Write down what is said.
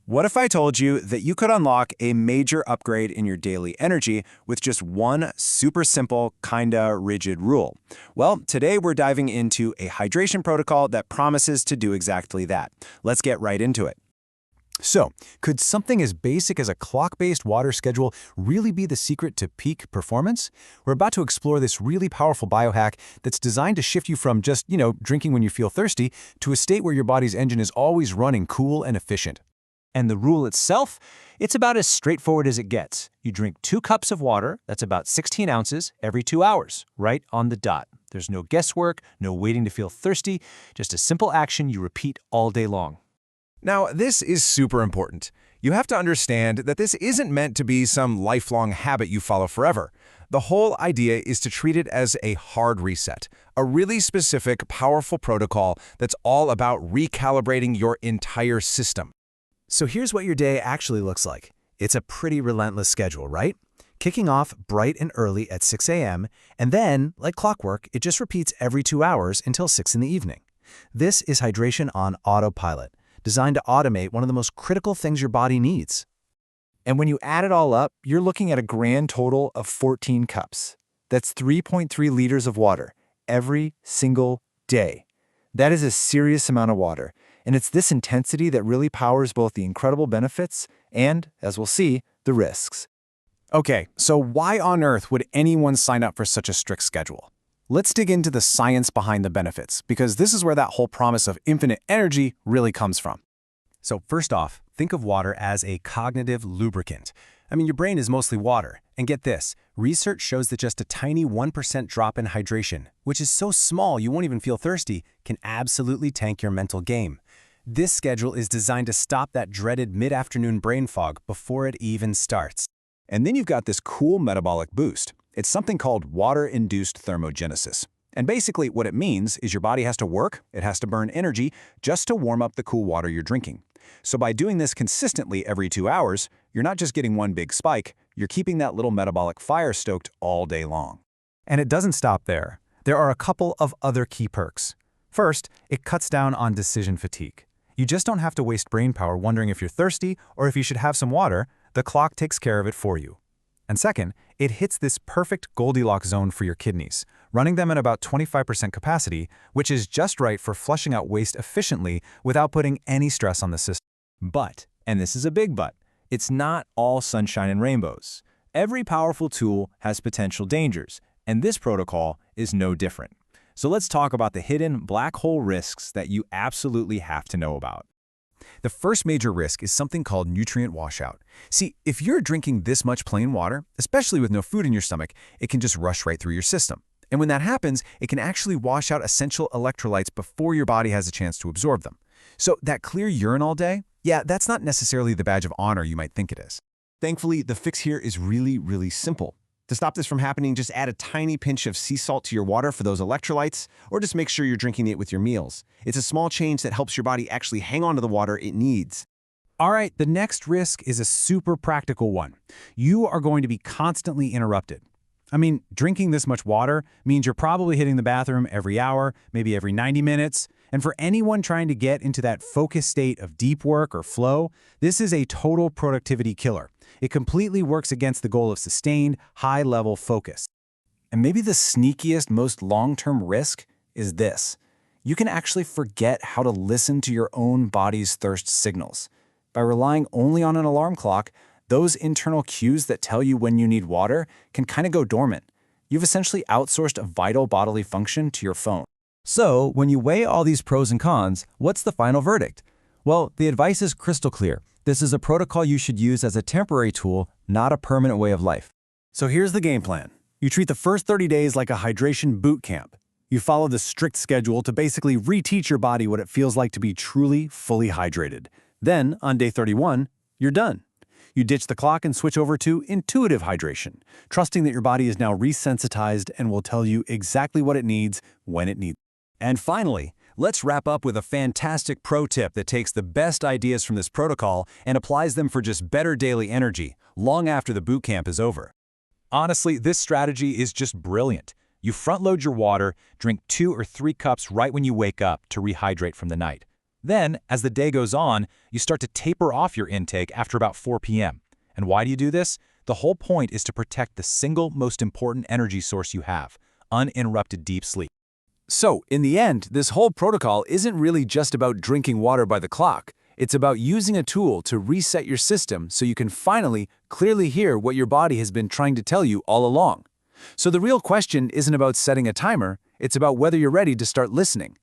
What if I told you that you could unlock a major upgrade in your daily energy with just one super simple, kinda rigid rule? Well, today we're diving into a hydration protocol that promises to do exactly that. Let's get right into it. So, could something as basic as a clock-based water schedule really be the secret to peak performance? We're about to explore this really powerful biohack that's designed to shift you from just, drinking when you feel thirsty to a state where your body's engine is always running cool and efficient. And the rule itself, it's about as straightforward as it gets. You drink 2 cups of water, that's about 16 ounces, every 2 hours, right on the dot. There's no guesswork, no waiting to feel thirsty, just a simple action you repeat all day long. Now, this is super important. You have to understand that this isn't meant to be some lifelong habit you follow forever. The whole idea is to treat it as a hard reset, a really specific, powerful protocol that's all about recalibrating your entire system. So here's what your day actually looks like. It's a pretty relentless schedule, right? Kicking off bright and early at 6 a.m., and then, like clockwork, it just repeats every 2 hours until 6 in the evening. This is hydration on autopilot, designed to automate one of the most critical things your body needs. And when you add it all up, you're looking at a grand total of 14 cups. That's 3.3 liters of water every single day. That is a serious amount of water. And it's this intensity that really powers both the incredible benefits and, as we'll see, the risks. Okay, so why on earth would anyone sign up for such a strict schedule? Let's dig into the science behind the benefits, because this is where that whole promise of infinite energy really comes from. So first off, think of water as a cognitive lubricant. Your brain is mostly water. And get this, research shows that just a tiny 1% drop in hydration, which is so small you won't even feel thirsty, can absolutely tank your mental game. This schedule is designed to stop that dreaded mid-afternoon brain fog before it even starts. And then you've got this cool metabolic boost. It's something called water-induced thermogenesis. And basically what it means is your body has to work, it has to burn energy just to warm up the cool water you're drinking. So by doing this consistently every 2 hours, you're not just getting one big spike, you're keeping that little metabolic fire stoked all day long. And it doesn't stop there. There are a couple of other key perks. First, it cuts down on decision fatigue. You just don't have to waste brain power wondering if you're thirsty or if you should have some water. The clock takes care of it for you. And second, it hits this perfect Goldilocks zone for your kidneys, running them at about 25% capacity, which is just right for flushing out waste efficiently without putting any stress on the system. But, and this is a big but, it's not all sunshine and rainbows. Every powerful tool has potential dangers, and this protocol is no different. So let's talk about the hidden black hole risks that you absolutely have to know about. The first major risk is something called nutrient washout. See, if you're drinking this much plain water, especially with no food in your stomach, it can just rush right through your system. And when that happens, it can actually wash out essential electrolytes before your body has a chance to absorb them. So that clear urine all day, yeah, that's not necessarily the badge of honor you might think it is. Thankfully, the fix here is really simple. To stop this from happening, just add a tiny pinch of sea salt to your water for those electrolytes, or just make sure you're drinking it with your meals. It's a small change that helps your body actually hang on to the water it needs. All right, the next risk is a super practical one. You are going to be constantly interrupted. Drinking this much water means you're probably hitting the bathroom every hour, maybe every 90 minutes. And for anyone trying to get into that focused state of deep work or flow, this is a total productivity killer. It completely works against the goal of sustained, high-level focus. And maybe the sneakiest, most long-term risk is this. You can actually forget how to listen to your own body's thirst signals. By relying only on an alarm clock, those internal cues that tell you when you need water can kind of go dormant. You've essentially outsourced a vital bodily function to your phone. So, when you weigh all these pros and cons, what's the final verdict? Well, the advice is crystal clear. This is a protocol you should use as a temporary tool, not a permanent way of life. So here's the game plan. You treat the first 30 days like a hydration boot camp. You follow the strict schedule to basically reteach your body what it feels like to be truly, fully hydrated. Then, on day 31, you're done. You ditch the clock and switch over to intuitive hydration, trusting that your body is now resensitized and will tell you exactly what it needs when it needs. And finally, let's wrap up with a fantastic pro tip that takes the best ideas from this protocol and applies them for just better daily energy long after the boot camp is over. Honestly, this strategy is just brilliant. You front load your water, drink 2 or 3 cups right when you wake up to rehydrate from the night. Then, as the day goes on, you start to taper off your intake after about 4 p.m. And why do you do this? The whole point is to protect the single most important energy source you have, uninterrupted deep sleep. So, in the end, this whole protocol isn't really just about drinking water by the clock. It's about using a tool to reset your system so you can finally, clearly hear what your body has been trying to tell you all along. So the real question isn't about setting a timer, it's about whether you're ready to start listening.